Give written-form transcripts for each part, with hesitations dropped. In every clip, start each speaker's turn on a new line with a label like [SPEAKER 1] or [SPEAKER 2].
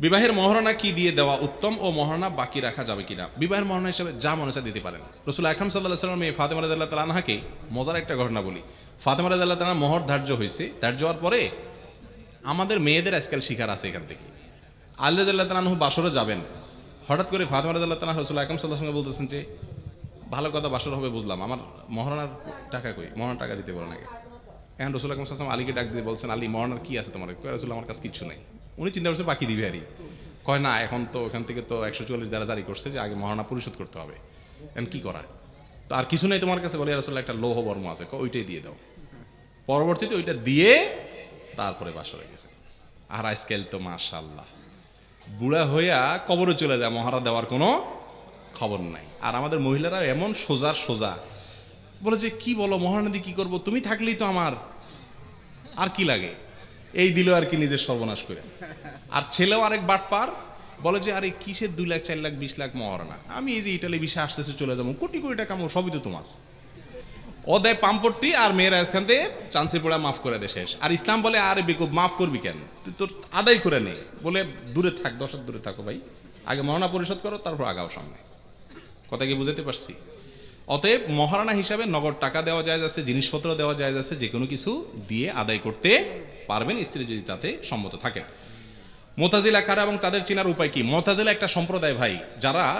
[SPEAKER 1] বিবাহের মহারণা কি দিয়ে দেওয়া উত্তম ও মহারণা বাকি রাখা যাবে কিনা? বিবাহের মহারণা হিসেবে যা মনে চায় দিতে পারেন। রাসূল আকরাম সাল্লাল্লাহু আলাইহি ওয়াসাল্লাম মেয়ে ফাতেমা রাদিয়াল্লাহু তাআলা আনহাকে মজার একটা ঘটনা বলি। ফাতেমা রাদিয়াল্লাহু তাআলা মোহর ধার্য হয়েছে, ধার্য হওয়ার পরে আমাদের মেয়েদের আজকাল শিকার আছে এখান থেকে। আলী রাদিয়াল্লাহু তাআলা আনহু বাসরে যাবেন, হঠাৎ করে ফাতেমা রাদিয়াল্লাহু তাআলা রাসূল আকরাম সাল্লাল্লাহু আলাইহি ওয়াসাল্লাম বলতেছেন যে ভালো কথা বাসর হবে বুঝলাম, আমার মহারণার টাকা কই, মহারণার টাকা দিতে বলেন আগে। এখন রাসূল আকরাম সাল্লাল্লাহু আলাইহি ওয়াসাল্লাম আলীকে ডাক দিয়ে বলছেন, আলী মহারণার কি আছে তোমার? কয় রাসূল আমার কাছে কিচ্ছু নাই। উনি চিন্তা করছে বাকি দিবে আরই। কয় না, এখন তো ওখান থেকে তো 144 দ্বারা জারি করছে যে আগে মহারণা পরিশোধ করতে হবে, এখন কি করা? তো আর কিছু নেই তোমার কাছে? বলে রাসূলুল্লাহ একটা লৌহ বর্ম আছে, ওইটাই দিয়ে দাও। পরবর্তীতে ওইটা দিয়ে তারপরে বাসরে গেছে। আর আজকাল তো মাশাআল্লাহ বুড়া হইয়া কবরে চলে যায়, মহারা দেওয়ার কোনো খবর নাই। আর আমাদের মহিলারা এমন সোজা সোজা বলে যে কি বলো, মহারণা দিয়ে কি করবো, তুমি থাকলেই তো আমার, আর কি লাগে, এই দিল আর কি নিজের সর্বনাশ করে। আর ছেলেও আরেক বাটপার, বলে যে আরে কিসের 2 লাখ 4 লাখ 20 লাখ মহারণা, আমি এই যে ইটালি ভিসা আসতেছে চলে যাবো, কোটি কোটি টাকা কামাবো, সবই তো তোমার। ও দেয় পাম্পট্টি আর মেয়েরা এখান থেকে চান্সে পড়া মাফ করে দেয় শেষ। আর ইসলাম বলে আরে বেকুব মাফ করবি কেন, তুই তোর আদায় করে নে, বলে দূরে থাক, 10 হাত দূরে থাকো ভাই, আগে মহারণা পরিশোধ করো তারপর আগাও সামনে। কথা কি বুঝাতে পারছি? অতএব মহারণা হিসাবে নগদ টাকা দেওয়া যায় আছে, জিনিসপত্র দেওয়া যায় আছে, যে কোনো কিছু দিয়ে আদায় করতে পারবেন স্ত্রী যদি তাতে সম্মত থাকেন। মুতাজিলা কারা এবং তাদের চেনার উপায় কি? মুতাজিলা একটা সম্প্রদায় ভাই,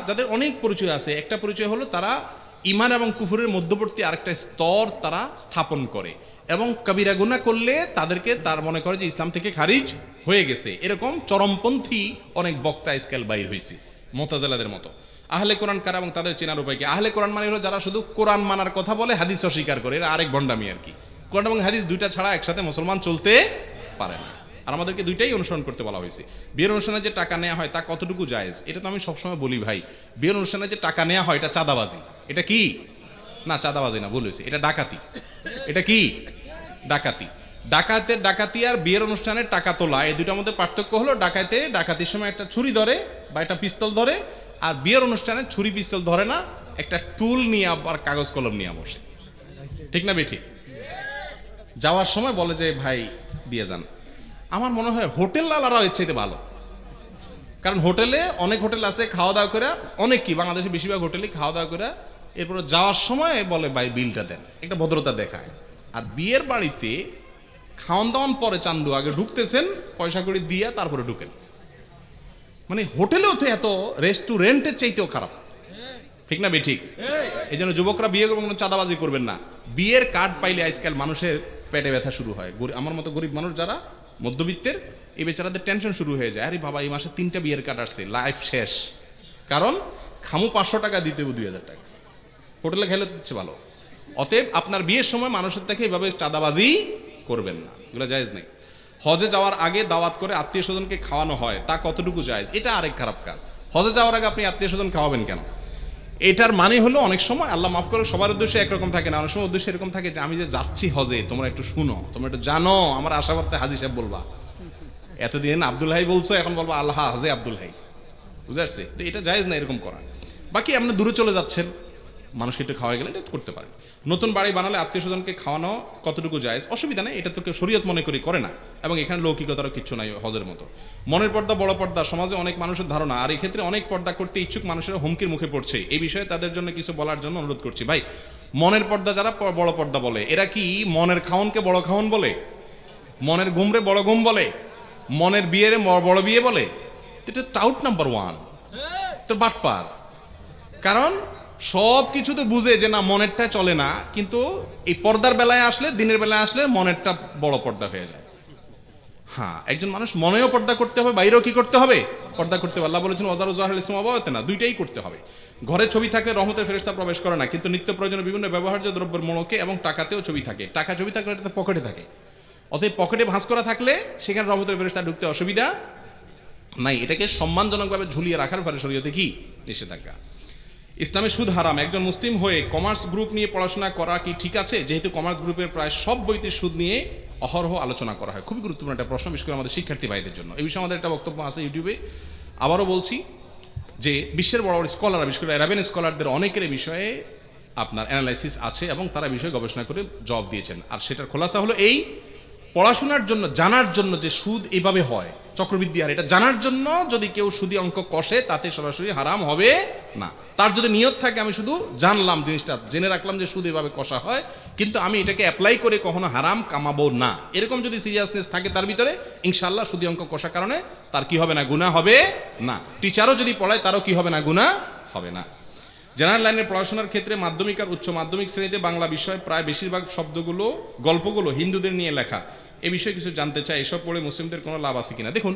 [SPEAKER 1] যাদের অনেক পরিচয় আছে। একটা পরিচয় হলো তারা ঈমান এবং কুফরের মধ্যবর্তী আরেকটা স্তর তারা স্থাপন করে, এবং কবিরা গুনাহ করলে তাদেরকে তার মনে করে যে ইসলাম থেকে খারিজ হয়ে গেছে। এরকম চরমপন্থী অনেক বক্তা আজকাল বাইর হয়েছে মুতাজিলাদের মতো। আহলে কোরআন কারা এবং তাদের চেনার উপায় কি? আহলে কোরআন মানে হলো যারা শুধু কোরআন মানার কথা বলে, হাদিস অস্বীকার করে, এরা আরেক ভণ্ডামি আর কি। কোরআন এবং হাদিস দুইটা ছাড়া একসাথে মুসলমান চলতে পারে না। আর আমাদেরকে দুইটাই অনুসরণ করতে বলা হয়েছে। বিয়ের অনুষ্ঠানে যে টাকা নেওয়া হয় তা কতটুকু জায়েজ? এটা তো আমি সবসময় বলি ভাই, বিয়ের অনুষ্ঠানে যে টাকা নেওয়া হয় এটা চাঁদাবাজি। এটা কি? না, চাঁদাবাজি না, ভুল হয়েছে, এটা ডাকাতি। এটা কি? ডাকাতি। ডাকাতি আর বিয়ের অনুষ্ঠানে টাকা তোলা, এই দুইটার মধ্যে পার্থক্য হলো ডাকাতির সময় একটা ছুরি ধরে বা একটা পিস্তল ধরে, আর বিয়ের অনুষ্ঠানে ছুরি পিস্তল ধরে না, একটা টুল নিয়ে আবার কাগজ কলম নিয়ে বসে। ঠিক না বেঠিক? যাওয়ার সময় বলে যে ভাই দিয়ে যান। আমার মনে হয় হোটেল লালারাও এর চাইতে ভালো, কারণ হোটেলে অনেক হোটেল আছে, খাওয়া দাওয়া করে অনেক কি বাংলাদেশে বেশিরভাগ হোটেলে খাওয়া দাওয়া করে এরপরে যাওয়ার সময় বলে ভাই বিলটা দেন, একটা ভদ্রতা দেখায়। আর বিয়ের বাড়িতে খাওয়ান দাওয়ান পরে চান্দু, আগে ঢুকতেছেন পয়সা করে দিয়ে তারপরে ঢুকেন। মানে হোটেলেও তো এত রেস্টুরেন্টের চাইতেও খারাপ। ঠিক না বেঠিক? এই জন্য যুবকরা বিয়ে করবেন, চাঁদাবাজি করবেন না। বিয়ের কার্ড পাইলে আজকাল মানুষের পেটে ব্যথা শুরু হয়। আমার মতো গরিব মানুষ যারা মধ্যবিত্তের, এই বেচারাদের টেনশন শুরু হয়ে যায়, আরে বাবা এই মাসে 3টা বিয়ের কার্ড আসছে, লাইফ শেষ। কারণ খামু 500 টাকা দিতে 2000 টাকা, হোটেলে খেলে দিচ্ছে ভালো। অতএব আপনার বিয়ের সময় মানুষের থেকে এইভাবে চাঁদাবাজি করবেন না, এগুলো জায়েজ নেই। হজে যাওয়ার আগে দাওয়াত করে আত্মীয় স্বজনকে খাওয়ানো হয়, তা কতটুকু জায়েজ? এটা আরেক খারাপ কাজ। হজে যাওয়ার আগে আপনি আত্মীয় স্বজন খাওয়াবেন কেন? এটার মানে হলো অনেক সময়, আল্লাহ মাফ করে, সবার উদ্দেশ্য একরকম থাকে না, অনেক সময় উদ্দেশ্য এরকম থাকে যে আমি যে যাচ্ছি হজে, তোমরা একটু শুনো, তোমরা একটু জানো, আমার আশা করতে হাজি সাহেব বলবা, এতদিন আব্দুল হাই বলছো, এখন বলবা আল্লাহ হাজে আব্দুল হাই। বুঝে আসছে? তো এটা জায়েজ না এরকম করা। বাকি আপনি দূরে চলে যাচ্ছেন, মানুষকে একটু খাওয়া গেলে এটা করতে পারেন। নতুন বাড়ি বানালে আত্মীয় স্বজনকে খাওয়ানো কতটুকু জায়েজ? অসুবিধা নেই, এটা তো কেউ শরীয়ত মনে করে না, এবং এখানে লৌকিকতারও কিছু নাই হজের মতো। মনের পর্দা বড় পর্দা সমাজে অনেক মানুষের ধারণা, আর এই ক্ষেত্রে অনেক পর্দা করতে ইচ্ছুক মানুষের হুমকির মুখে পড়ছে। এই বিষয়ে তাদের জন্য কিছু বলার জন্য অনুরোধ করছি। ভাই, মনের পর্দা যারা বড় পর্দা বলে, এরা কি মনের খাওনকে বড় খাওন বলে? মনের ঘুমরে বড় ঘুম বলে? মনের বিয়েরে বড় বিয়ে বলে? এটা টাউট নাম্বার 1, তো বাটপার। কারণ সব কিছুতে বুঝে যে না মনেরটা চলে না, কিন্তু এই পর্দার বেলায় আসলে, দিনের বেলায় আসলে মনেরটা বড় পর্দা হয়ে যায়। হ্যাঁ, একজন মানুষ মনেও পর্দা করতে হবে, বাইরেও কি করতে হবে? পর্দা করতে হবে। আল্লাহ বলেছেন ওয়াজারু জাহিল ইসলাম আবাওয়াতে না, দুইটাই করতে হবে। ঘরে ছবি থাকলে রহমতের ফেরেশতা প্রবেশ করে না, কিন্তু নিত্য প্রয়োজনীয় বিভিন্ন ব্যবহার্য দ্রব্যের মোড়কে এবং টাকাতেও ছবি থাকে। ছবি থাকলে এটা পকেটে থাকে, অতএব পকেটে ভাঁজ করা থাকলে সেখানে রহমতের ফেরেশতা ঢুকতে অসুবিধা নাই। এটাকে সম্মানজনকভাবে ঝুলিয়ে রাখার পরে শরীয়তে কি নিষেধাজ্ঞা? ইসলামে সুদ হারাম। একজন মুসলিম হয়ে কমার্স গ্রুপ নিয়ে পড়াশোনা করা কি ঠিক আছে? যেহেতু কমার্স গ্রুপের প্রায় সব বইতে সুদ নিয়ে অহরহ আলোচনা করা হয়। খুবই গুরুত্বপূর্ণ একটা প্রশ্ন, বিশেষ করে আমাদের শিক্ষার্থী ভাইদের জন্য। এই বিষয়ে আমাদের একটা বক্তব্য আছে ইউটিউবে। আবারও বলছি যে বিশ্বের বড় বড় স্কলাররা, বিশেষ করে অ্যারাবিয়ান স্কলারদের অনেকের এই বিষয়ে আপনার অ্যানালাইসিস আছে এবং তারা বিষয়ে গবেষণা করে জবাব দিয়েছেন। আর সেটার খোলাসা হলো এই পড়াশোনার জন্য, জানার জন্য যে সুদ এভাবে হয়, চক্রবৃদ্ধি হার, এটা জানার জন্য যদি কেউ সুদি অঙ্ক কষে তাতে সরাসরি হারাম হবে না। তার যদি নিয়ত থাকে আমি শুধু জানলাম জিনিসটা, জেনে রাখলাম যে সুদ এভাবে কষা হয়, কিন্তু আমি এটাকে অ্যাপ্লাই করে কখনো হারাম কামাবো না, এরকম যদি সিরিয়াসনেস থাকে তার ভিতরে, ইনশাআল্লাহ সুদি অঙ্ক কষার কারণে তার কি হবে না, গুনাহ হবে না। টিচারও যদি পড়ায় তারও কি হবে না, গুনাহ হবে না। জেনারেল লাইনের পড়াশোনার ক্ষেত্রে মাধ্যমিক আর উচ্চ মাধ্যমিক শ্রেণীতে বাংলা বিষয় প্রায় বেশিরভাগ শব্দগুলো, গল্পগুলো হিন্দুদের নিয়ে লেখা। এ বিষয়ে কিছু জানতে চাই, এসব পড়ে মুসলিমদের কোনো লাভ আছে কিনা। দেখুন,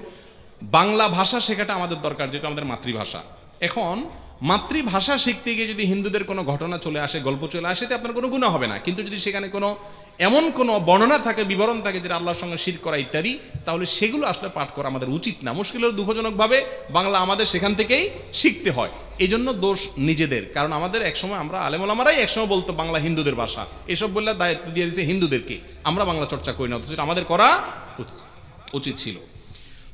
[SPEAKER 1] বাংলা ভাষা শেখাটা আমাদের দরকার, যেটা আমাদের মাতৃভাষা। এখন মাতৃভাষা শিখতে গিয়ে যদি হিন্দুদের কোনো ঘটনা চলে আসে, গল্প চলে আসে, তো আপনার কোনো গুনাহ হবে না। কিন্তু যদি সেখানে কোনো এমন কোনো বর্ণনা থাকে, বিবরণ থাকে যেটা আল্লাহর সঙ্গে শিরক করা ইত্যাদি, তাহলে সেগুলো আসলে পাঠ করা আমাদের উচিত না। মুশকিল হলো দুঃখজনকভাবে বাংলা আমাদের সেখান থেকেই শিখতে হয়। এই জন্য দোষ নিজেদের, কারণ আমাদের একসময় আমরা আলেম ওলামারাই একসময় বলতো বাংলা হিন্দুদের ভাষা, এসব বললে দায়িত্ব দিয়ে দিয়েছে হিন্দুদেরকে, আমরা বাংলা চর্চা করি না, অথচ আমাদের করা উচিত ছিল।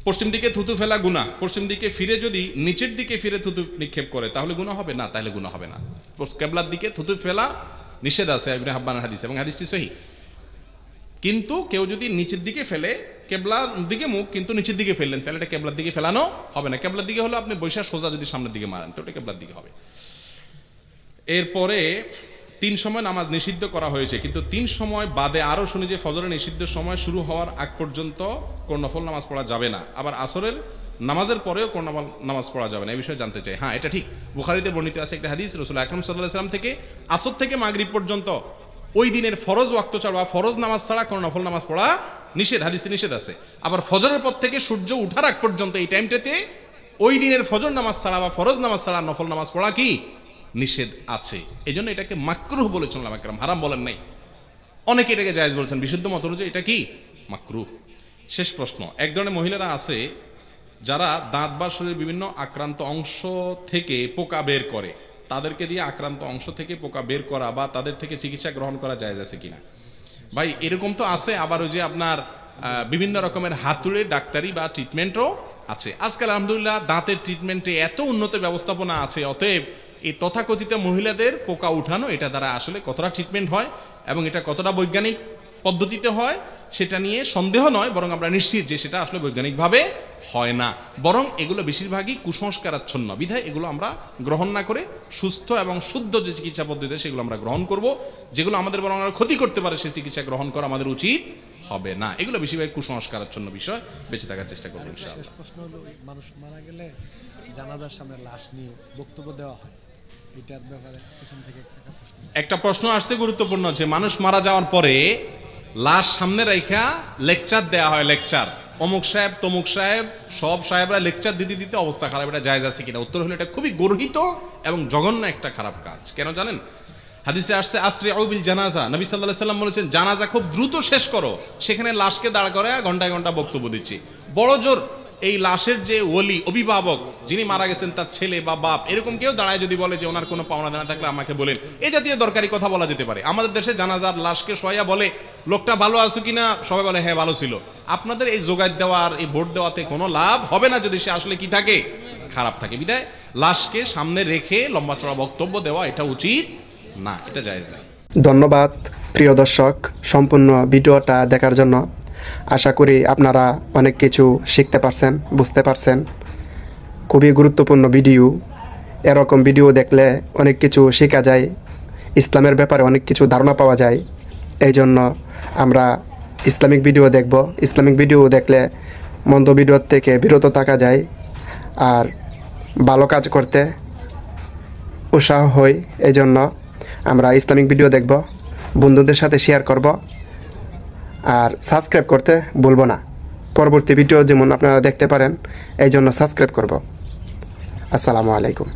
[SPEAKER 1] পশ্চিম দিকে থুতু ফেলা গুনাহ, পশ্চিম দিকে ফিরে যদি নিচের দিকে ফিরে থুতু নিক্ষেপ করে তাহলে গুনাহ হবে না, তাহলে গুনাহ হবে না। কেবলার দিকে থুতু ফেলা নিষেধ আছে ইবনে হাব্বানের হাদিসে, এবং হাদিসটি সহিহ। কিন্তু কেউ যদি নিচের দিকে ফেলে, কেবলার দিকে মুখ কিন্তু নিচের দিকে ফেললেন, তাহলে এটা কেবলার দিকে ফেলানো হবে না। কেবলার দিকে হলো আপনি বৈশা সোজা যদি সামনের দিকে মারেন, তো এটা কেবলার দিকে হবে। এরপরে 3 সময় নামাজ নিষিদ্ধ করা হয়েছে, কিন্তু 3 সময় বাদে আরও শুনি যে ফজরের নিষিদ্ধ সময় শুরু হওয়ার আগ পর্যন্ত কোন নফল নামাজ পড়া যাবে না, আবার আসরের নামাজের পরেও কোন নামাজ পড়া যাবে না। এই বিষয়ে জানতে চাই। হ্যাঁ, এটা ঠিক, বুখারীতে বর্ণিত আছে একটা হাদিস, রাসূল আকরাম সাল্লাল্লাহু আলাইহি ওয়াসাল্লাম থেকে আসর থেকে মাগরিব পর্যন্ত ওই দিনের ফরজ ওয়াক্ত ছাড়া বা ফরজ নামাজ ছাড়া কোনো নফল নামাজ পড়া নিষেধ, হাদিসে নিষেধ আছে। আবার ফজরের পর থেকে সূর্য ওঠার আগ পর্যন্ত এই টাইমটাতে ওই দিনের ফজর নামাজ ছাড়া বা ফরজ নামাজ ছাড়া নফল নামাজ পড়া কি নিষেধ আছে। এই জন্য এটাকে মাকরুহ বলেছেন উলামা কেরাম, হারাম বলেন নাই। অনেকে এটাকে জায়েজ বলেছেন, বিশুদ্ধ মত অনুযায়ী এটা কি মাকরুহ। শেষ প্রশ্ন, এক ধরনের মহিলারা আছে যারা দাঁত বা শরীরের বিভিন্ন আক্রান্ত অংশ থেকে পোকা বের করে, তাদেরকে দিয়ে আক্রান্ত অংশ থেকে পোকা বের করা বা তাদের থেকে চিকিৎসা গ্রহণ করা জায়েজ আছে কিনা। ভাই এরকম তো আছে, আবার ওই যে আপনার বিভিন্ন রকমের হাতুড়ে ডাক্তারি বা ট্রিটমেন্টও আছে। আজকাল আলহামদুলিল্লাহ দাঁতের ট্রিটমেন্টে এত উন্নত ব্যবস্থাপনা আছে, অতএব এই তথাকথিত মহিলাদের পোকা উঠানো, এটা দ্বারা আসলে কতটা ট্রিটমেন্ট হয় এবং এটা কতটা বৈজ্ঞানিক পদ্ধতিতে হয় সেটা নিয়ে সন্দেহ নয়, বরং আমরা নিশ্চিত যে সেটা আসলে বৈজ্ঞানিকভাবে হয় না, বরং এগুলো বেশিরভাগই কুসংস্কারাচ্ছন্ন। বিধায় এগুলো আমরা গ্রহণ না করে সুস্থ এবং শুদ্ধ যে চিকিৎসা পদ্ধতি সেগুলো আমরা গ্রহণ করব। যেগুলো আমাদের বরং ক্ষতি করতে পারে সেই চিকিৎসা গ্রহণ করা আমাদের উচিত হবে না। এগুলো বেশিরভাগ কুসংস্কারাচ্ছন্ন বিষয়, বেঁচে থাকার চেষ্টা করব ইনশাআল্লাহ।
[SPEAKER 2] শেষ প্রশ্ন হলো, মানুষ মারা গেলে জানাজার সামনে লাশ নিয়ে বক্তব্য দেওয়া হয়, এটার ব্যাপারে পিছন থেকে
[SPEAKER 1] একটা প্রশ্ন আসছে গুরুত্বপূর্ণ, যে মানুষ মারা যাওয়ার পরে লাশ সামনে রাইখা লেকচার দেয়া হয়, লেকচার অমুক সাহেব তমুক সাহেব সব সাহেবরা লেকচার দিতে দিতে অবস্থা খারাপ, এটা জায়েজ আছে কিনা। উত্তর হলো এটা খুবই গর্হিত এবং জঘন্য একটা খারাপ কাজ। কেন জানেন? হাদিসে আসছে আসরিউ বিল জানাজা, নবী সাল্লাল্লাহু আলাইহি সাল্লাম বলেছেন জানাজা খুব দ্রুত শেষ করো। সেখানে লাশকে দাঁড় করে ঘন্টায় ঘন্টা বক্তব্য দিচ্ছি। বড় জোর এই লাশের যে ওলি, অভিভাবক, যিনি মারা গেছেন তার ছেলে বা বাপ, এরকম কেউ দাঁড়ায় যদি বলে যে ওনার কোনো পাওনা দেনা থাকলে আমাকে বলেন, এই জাতীয় দরকারি কথা বলা যেতে পারে। আমাদের দেশে জানাজার লাশকে শোয়া বলে লোকটা ভালো আছে কিনা, সবাই বলে হ্যাঁ ভালো ছিল। আপনাদের এই যোগায় দেওয়ার, এই ভোট দেওয়াতে কোনো লাভ হবে না যদি সে আসলে কি থাকে, খারাপ থাকে। বিধায় লাশকে সামনে রেখে লম্বা চড়া বক্তব্য দেওয়া এটা উচিত না, এটা জায়েজ নাই।
[SPEAKER 3] ধন্যবাদ প্রিয় দর্শক সম্পূর্ণ ভিডিওটা দেখার জন্য। আশা করি আপনারা অনেক কিছু শিখতে পারছেন, বুঝতে পারছেন। খুবই গুরুত্বপূর্ণ ভিডিও। এরকম ভিডিও দেখলে অনেক কিছু শেখা যায়, ইসলামের ব্যাপারে অনেক কিছু ধারণা পাওয়া যায়। এই জন্য আমরা ইসলামিক ভিডিও দেখব। ইসলামিক ভিডিও দেখলে মন্দ ভিডিওর থেকে বিরত থাকা যায় আর ভালো কাজ করতে উৎসাহ হই। এই জন্য আমরা ইসলামিক ভিডিও দেখব, বন্ধুদের সাথে শেয়ার করব আর সাবস্ক্রাইব করতে ভুলব না। পরবর্তী ভিডিও যেমন আপনারা দেখতে পারেন এই জন্য সাবস্ক্রাইব করব। আসসালামু আলাইকুম।